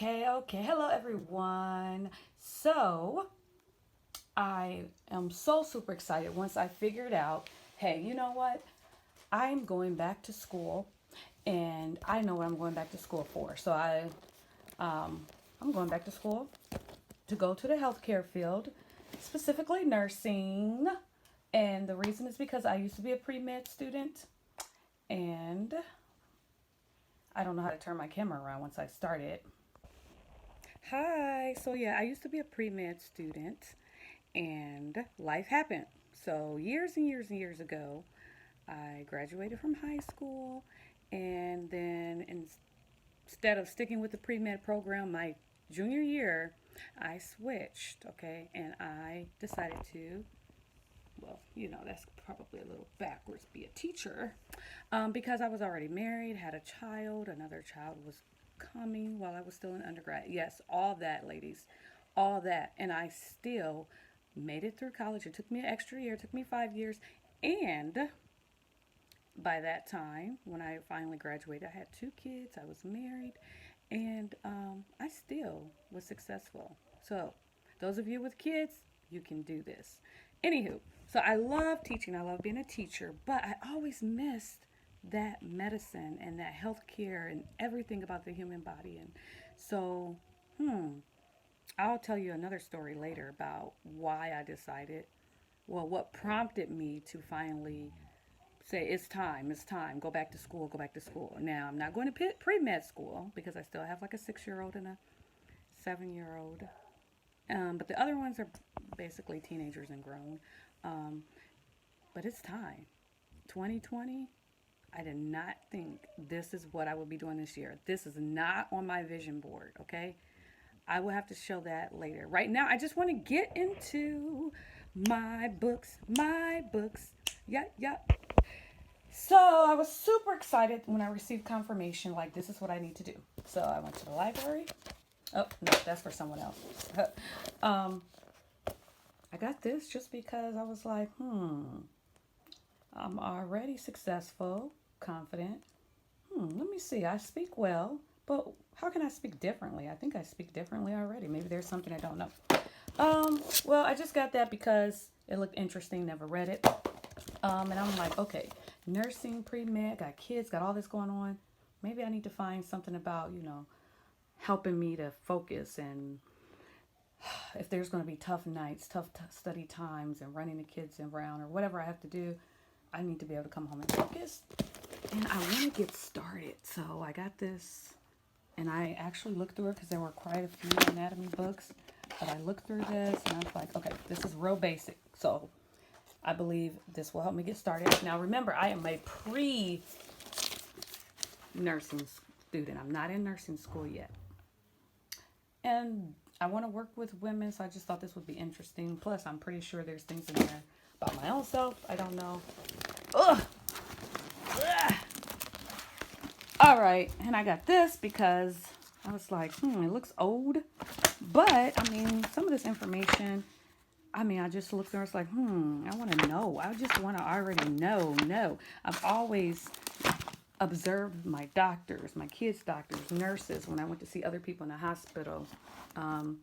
Okay. Hello, everyone. So, I am so super excited once I figured out, hey, you know what? I'm going back to school and I know what I'm going back to school for. I'm going back to school to go to the healthcare field, specifically nursing. And the reason is because I used to be a pre-med student and I don't know how to turn my camera around once I start it. Hi. So yeah, I used to be a pre-med student and life happened. So years and years and years ago, I graduated from high school and then instead of sticking with the pre-med program my junior year, I switched, okay? And I decided to, well, that's probably a little backwards, be a teacher because I was already married, had a child, another child was coming while I was still in undergrad. Yes, all that, ladies, all that. And I still made it through college. It took me an extra year, it took me 5 years. And by that time, when I finally graduated, I had two kids, I was married, and I still was successful. So, those of you with kids, you can do this. Anywho, so I love teaching, I love being a teacher, but I always missed that medicine and that healthcare and everything about the human body. And so, I'll tell you another story later about why I decided, well, what prompted me to finally say it's time, go back to school, go back to school. Now I'm not going to pre-med school because I still have like a 6-year-old and a 7-year-old. But the other ones are basically teenagers and grown. Um, but it's time. 2020, I did not think this is what I would be doing this year. This is not on my vision board, okay? I will have to show that later. Right now, I just want to get into my books, my books. Yeah, yeah. So I was super excited when I received confirmation, like, this is what I need to do. So I went to the library. Oh, no, that's for someone else. um, I got this just because I was like, I'm already successful, confident. Let me see. I speak well, but how can I speak differently? I think I speak differently already. Maybe there's something I don't know. Well, I just got that because it looked interesting, never read it. And I'm like, okay, nursing, pre med, got kids, got all this going on. Maybe I need to find something about, helping me to focus and if there's going to be tough nights, study times, and running the kids around or whatever I have to do, I need to be able to come home and focus. And I want to get started. So I got this, and I actually looked through it because there were quite a few anatomy books. But I looked through this, and I was like, okay, this is real basic. So I believe this will help me get started. Now, remember, I am a pre-nursing student. I'm not in nursing school yet. And I want to work with women, so I just thought this would be interesting. Plus, I'm pretty sure there's things in there about my own self. I don't know. Ugh. Ugh. All right, and I got this because I was like, it looks old. But, I mean, some of this information, I just looked there. I was like, I want to know. I just want to already know. No, I've always observed my doctors, my kids' doctors, nurses, when I went to see other people in the hospital. Um,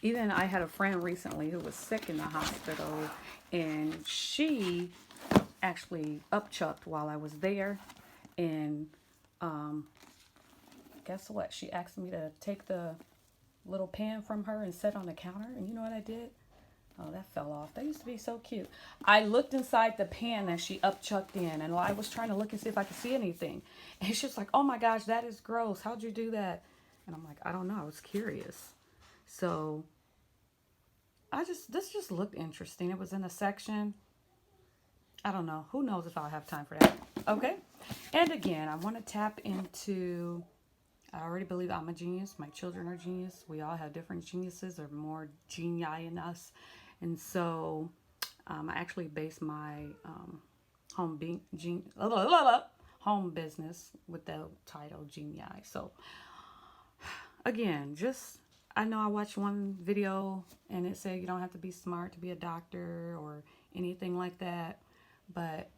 Even I had a friend recently who was sick in the hospital, and she actually upchucked while I was there. And guess what? She asked me to take the little pan from her and set on the counter. And you know what I did? Oh, that fell off. That used to be so cute. I looked inside the pan that she upchucked in, and I was trying to look and see if I could see anything. And she's like, "Oh my gosh, that is gross. How'd you do that?" And I'm like, "I don't know. I was curious." So this just looked interesting. It was in a section. I don't know. Who knows if I'll have time for that? Okay. And again, I want to tap into. I already believe I'm a genius. My children are genius. We all have different geniuses or more genii in us. And so I actually base my home being home business with the title Genii. So again, just I know I watched one video and it said you don't have to be smart to be a doctor or anything like that, but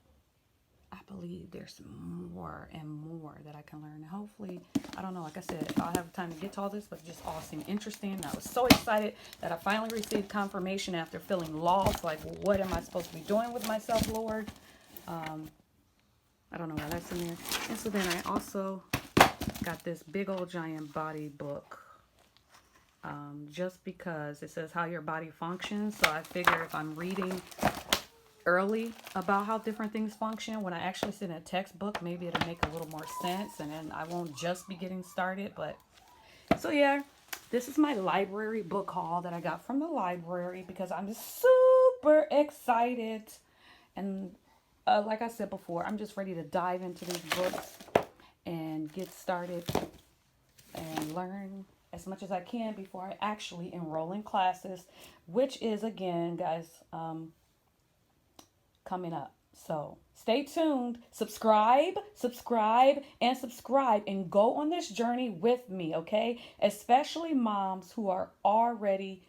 I believe there's more and more that I can learn. And hopefully, I don't know, like I said, I'll have time to get to all this, but it just all seemed interesting. And I was so excited that I finally received confirmation after feeling lost. Like, what am I supposed to be doing with myself, Lord? I don't know why that's in there. And so then I also got this big old giant body book. Just because it says how your body functions. So I figure if I'm reading early about how different things function, when I actually sit in a textbook, maybe it'll make a little more sense and then I won't just be getting started. But so yeah, this is my library book haul that I got from the library because I'm super excited. And like I said before, I'm just ready to dive into these books and get started and learn as much as I can before I actually enroll in classes, which is again, guys, coming up. So stay tuned, subscribe, and go on this journey with me, okay? Especially moms who are already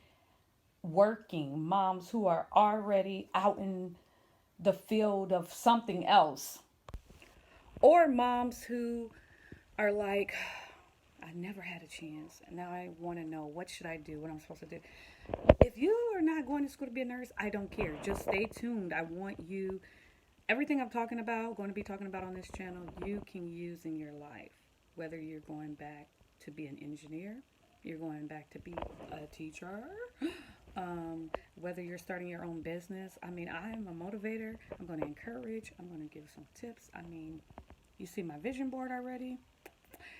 working, moms who are already out in the field of something else, or moms who are like, I never had a chance, and now I want to know what should I do, what I'm supposed to do. If you are not going to school to be a nurse, I don't care. Just stay tuned. I want you, everything I'm talking about, going to be talking about on this channel, you can use in your life. Whether you're going back to be an engineer, you're going back to be a teacher, whether you're starting your own business. I mean, I'm a motivator. I'm going to encourage. I'm going to give some tips. I mean, you see my vision board already.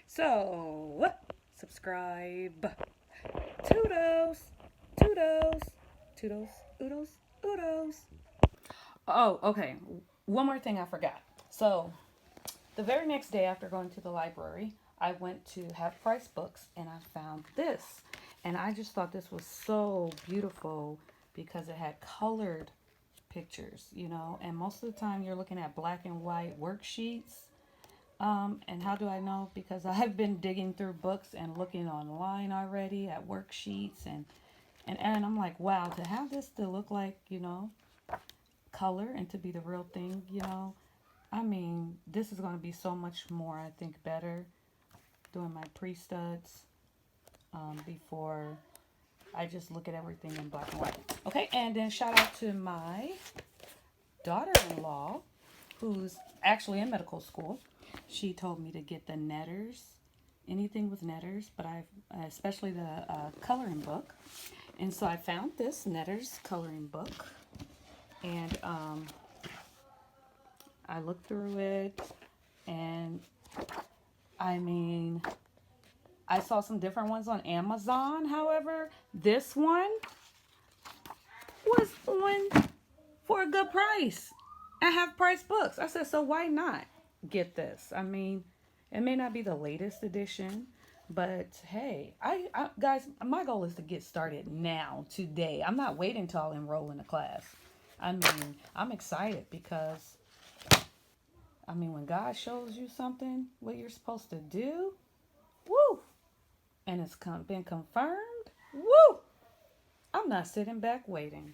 So, subscribe. Toodles, toodles, toodles, oodles, oodles. Oh, okay. One more thing I forgot. So, the very next day after going to the library, I went to Half Price Books and I found this. And I just thought this was so beautiful because it had colored pictures, you know, and most of the time you're looking at black and white worksheets. And how do I know? Because I've been digging through books and looking online already at worksheets and I'm like, wow, to have this to look like, you know, color and to be the real thing, you know, I mean, this is going to be so much more, I think, better doing my pre-studs before I just look at everything in black and white. Okay, and then shout out to my daughter-in-law who's actually in medical school. She told me to get the Netters, anything with Netters, but I've especially the coloring book. And so I found this Netters coloring book, and I looked through it, and I mean, I saw some different ones on Amazon. However, this one was on for a good price at Half Price Books. I said, so why not get this? I mean, it may not be the latest edition, but hey, I guys, my goal is to get started now, today. I'm not waiting till I'll enroll in a class. I mean, I'm excited because, I mean, when God shows you something, what you're supposed to do, woo, and it's been confirmed, woo, I'm not sitting back waiting.